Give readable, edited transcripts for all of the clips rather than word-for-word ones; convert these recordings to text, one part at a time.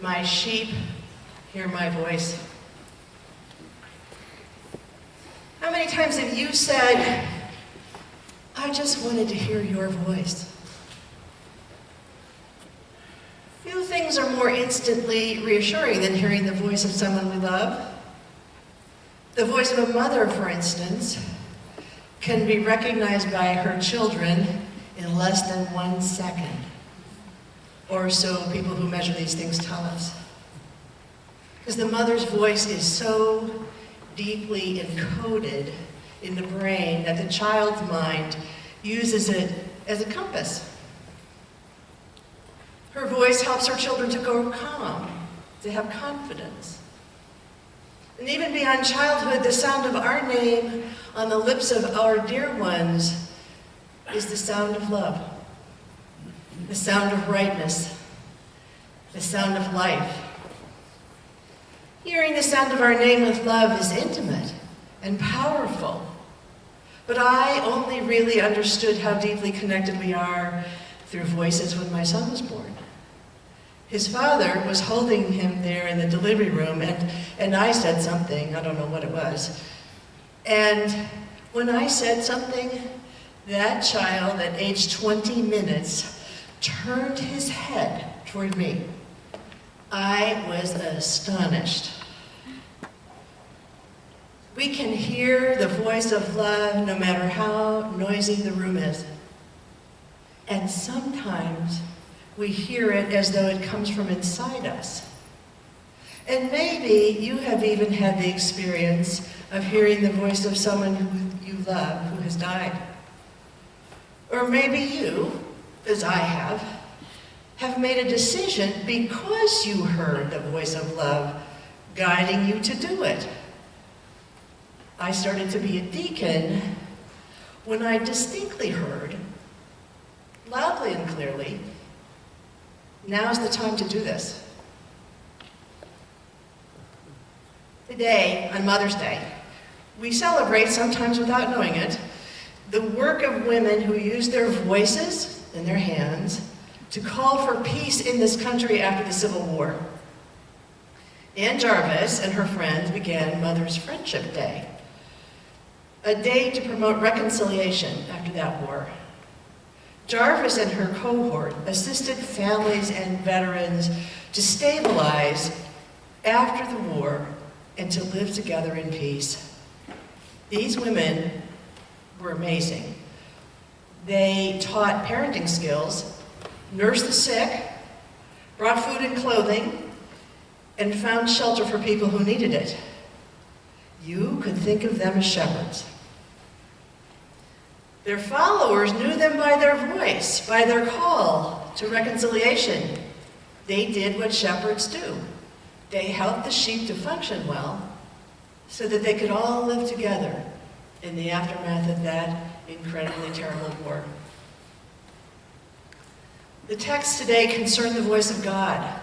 My sheep hear my voice. How many times have you said, I just wanted to hear your voice? Few things are more instantly reassuring than hearing the voice of someone we love. The voice of a mother, for instance, can be recognized by her children in less than 1 second. Or so people who measure these things tell us. Because the mother's voice is so deeply encoded in the brain that the child's mind uses it as a compass. Her voice helps her children to go calm, to have confidence. And even beyond childhood, the sound of our name on the lips of our dear ones is the sound of love, the sound of rightness, the sound of life. Hearing the sound of our name with love is intimate and powerful. But I only really understood how deeply connected we are through voices when my son was born. His father was holding him there in the delivery room, and I said something, I don't know what it was. And when I said something, that child at age 20 minutes turned his head toward me. I was astonished. We can hear the voice of love no matter how noisy the room is. And sometimes we hear it as though it comes from inside us. And maybe you have even had the experience of hearing the voice of someone who you love who has died. Or maybe you, as I have made a decision because you heard the voice of love guiding you to do it. I started to be a deacon when I distinctly heard, loudly and clearly, now's the time to do this. Today, on Mother's Day, we celebrate, sometimes without knowing it, the work of women who use their voices and their hands to call for peace in this country after the Civil War. Ann Jarvis and her friends began Mother's Friendship Day, a day to promote reconciliation after that war. Jarvis and her cohort assisted families and veterans to stabilize after the war and to live together in peace. These women were amazing. They taught parenting skills, nursed the sick, brought food and clothing, and found shelter for people who needed it. You could think of them as shepherds. Their followers knew them by their voice, by their call to reconciliation. They did what shepherds do. They helped the sheep to function well so that they could all live together in the aftermath of that incredibly terrible war. The text today concerned the voice of God.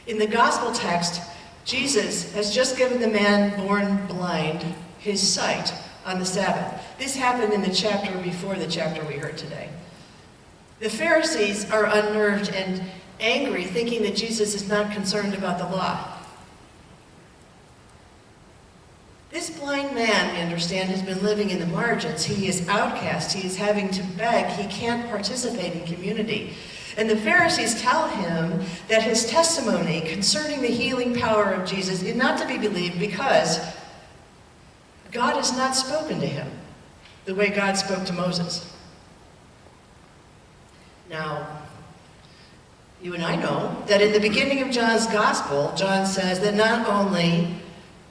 In the gospel text, Jesus has just given the man born blind his sight on the Sabbath. This happened in the chapter before the chapter we heard today. The Pharisees are unnerved and angry, thinking that Jesus is not concerned about the law. This blind man, we understand, has been living in the margins. He is outcast. He is having to beg. He can't participate in community. And the Pharisees tell him that his testimony concerning the healing power of Jesus is not to be believed because God has not spoken to him the way God spoke to Moses. Now, you and I know that in the beginning of John's gospel, John says that not only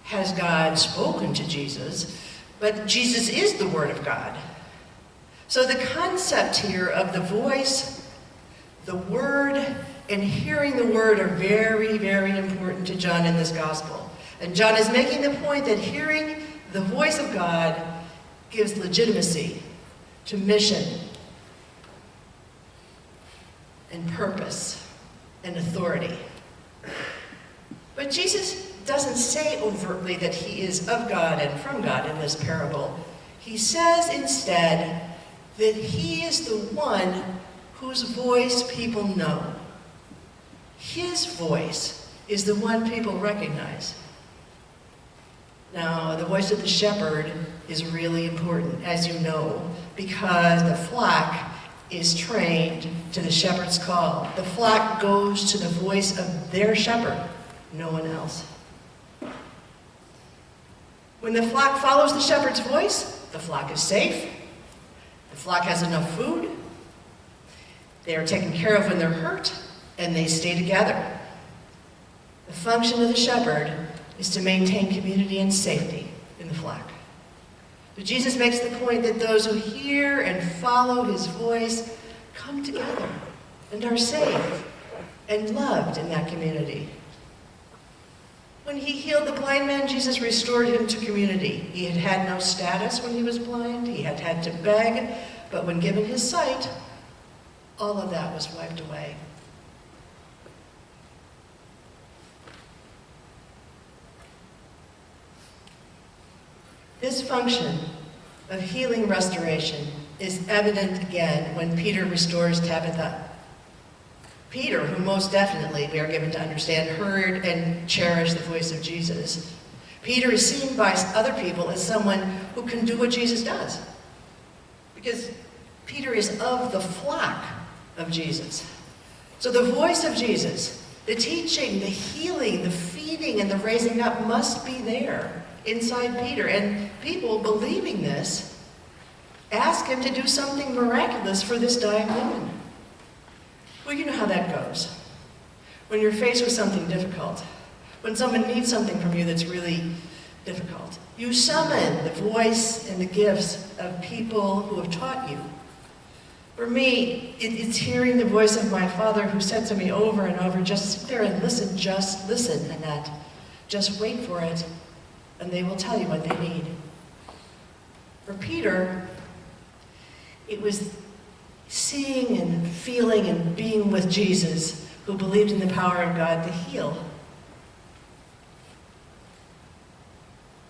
has God spoken to Jesus, but Jesus is the Word of God. So the concept here of the voice, the Word, and hearing the Word are very, very important to John in this gospel. And John is making the point that hearing the voice of God gives legitimacy to mission and purpose and authority. But Jesus doesn't say overtly that he is of God and from God in this parable. He says instead that he is the one whose voice people know. His voice is the one people recognize. Now, the voice of the shepherd is really important, as you know, because the flock is trained to the shepherd's call. The flock goes to the voice of their shepherd, no one else. When the flock follows the shepherd's voice, the flock is safe. The flock has enough food. They are taken care of when they're hurt, and they stay together. The function of the shepherd is to maintain community and safety in the flock. But Jesus makes the point that those who hear and follow his voice come together and are safe and loved in that community. When he healed the blind man, Jesus restored him to community. He had had no status when he was blind. He had had to beg, but when given his sight, all of that was wiped away. This function of healing restoration is evident again when Peter restores Tabitha. Peter, who most definitely, we are given to understand, heard and cherished the voice of Jesus. Peter is seen by other people as someone who can do what Jesus does. Because Peter is of the flock of Jesus. So the voice of Jesus, the teaching, the healing, the feeding, and the raising up must be there inside Peter. And people believing this ask him to do something miraculous for this dying woman. Well, you know how that goes. When you're faced with something difficult, when someone needs something from you that's really difficult, you summon the voice and the gifts of people who have taught you. For me, it's hearing the voice of my Father who said to me over and over, just sit there and listen, just listen, Annette. Just wait for it, and they will tell you what they need. For Peter, it was seeing and feeling and being with Jesus who believed in the power of God to heal.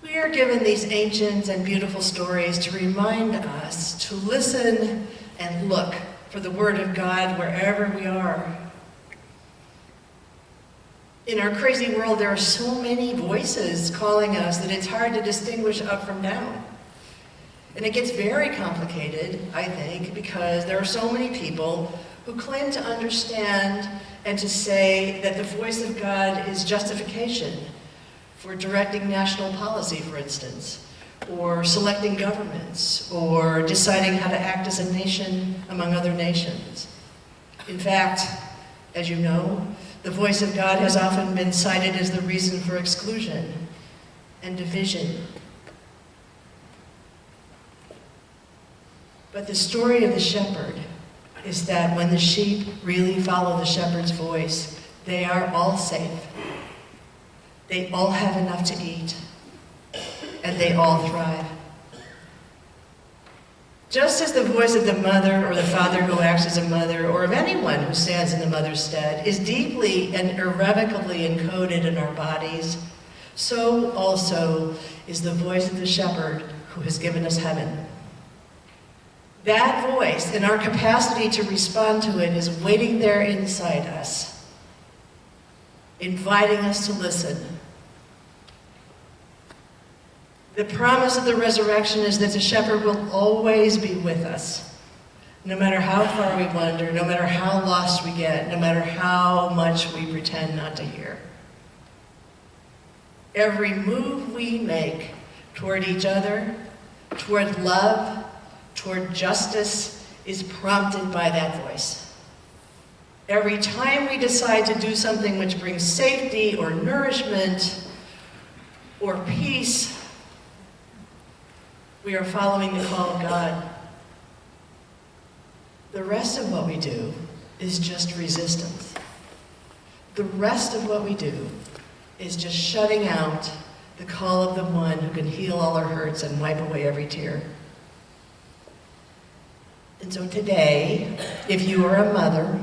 We are given these ancient and beautiful stories to remind us to listen and look for the Word of God wherever we are. In our crazy world, there are so many voices calling us that it's hard to distinguish up from down. And it gets very complicated, I think, because there are so many people who claim to understand and to say that the voice of God is justification for directing national policy, for instance, or selecting governments, or deciding how to act as a nation among other nations. In fact, as you know, the voice of God has often been cited as the reason for exclusion and division. But the story of the shepherd is that when the sheep really follow the shepherd's voice, they are all safe. They all have enough to eat, and they all thrive. Just as the voice of the mother or the father who acts as a mother, or of anyone who stands in the mother's stead, is deeply and irrevocably encoded in our bodies, so also is the voice of the shepherd who has given us heaven. That voice and our capacity to respond to it is waiting there inside us, inviting us to listen. The promise of the resurrection is that the shepherd will always be with us, no matter how far we wander, no matter how lost we get, no matter how much we pretend not to hear. Every move we make toward each other, toward love, toward justice, is prompted by that voice. Every time we decide to do something which brings safety or nourishment or peace, we are following the call of God. The rest of what we do is just resistance. The rest of what we do is just shutting out the call of the one who can heal all our hurts and wipe away every tear. And so today, if you are a mother,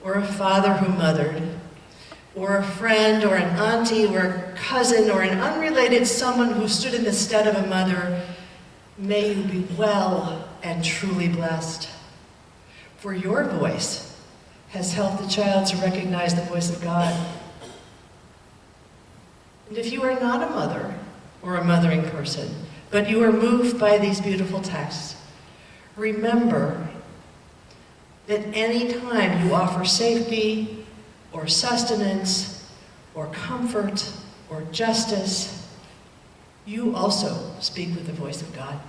or a father who mothered, or a friend, or an auntie, or a cousin, or an unrelated someone who stood in the stead of a mother, may you be well and truly blessed. For your voice has helped the child to recognize the voice of God. And if you are not a mother or a mothering person, but you are moved by these beautiful texts, remember that any time you offer safety or sustenance or comfort or justice, you also speak with the voice of God.